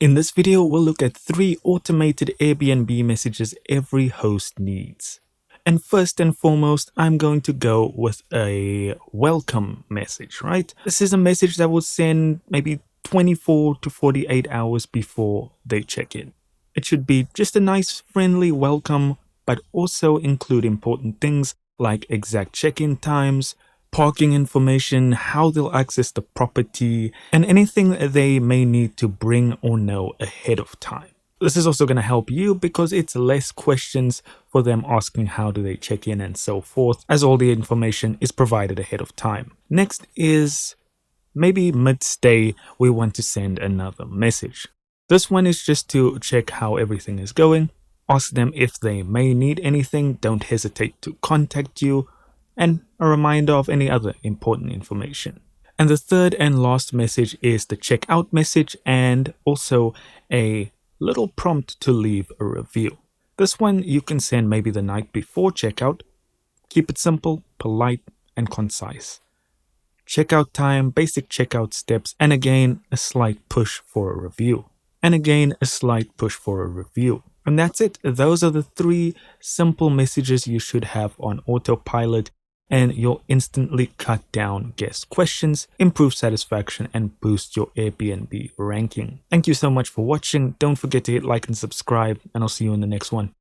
In this video, we'll look at 3 automated Airbnb messages every host needs. And first and foremost, I'm going to go with a welcome message, right? This is a message that will send maybe 24 to 48 hours before they check in. It should be just a nice, friendly welcome, but also include important things like exact check-in times, parking information, how they'll access the property, and anything they may need to bring or know ahead of time. This is also going to help you because it's less questions for them asking how do they check in and so forth, as all the information is provided ahead of time. Next is maybe mid-stay, we want to send another message. This one is just to check how everything is going, ask them if they may need anything, don't hesitate to contact you, and a reminder of any other important information. And the third and last message is the checkout message and also a little prompt to leave a review. This one you can send maybe the night before checkout. Keep it simple, polite, and concise. Checkout time, basic checkout steps, and again, a slight push for a review. And again, a slight push for a review. And that's it. Those are the 3 simple messages you should have on autopilot, and you'll instantly cut down guest questions, improve satisfaction, and boost your Airbnb ranking. Thank you so much for watching. Don't forget to hit like and subscribe, and I'll see you in the next one.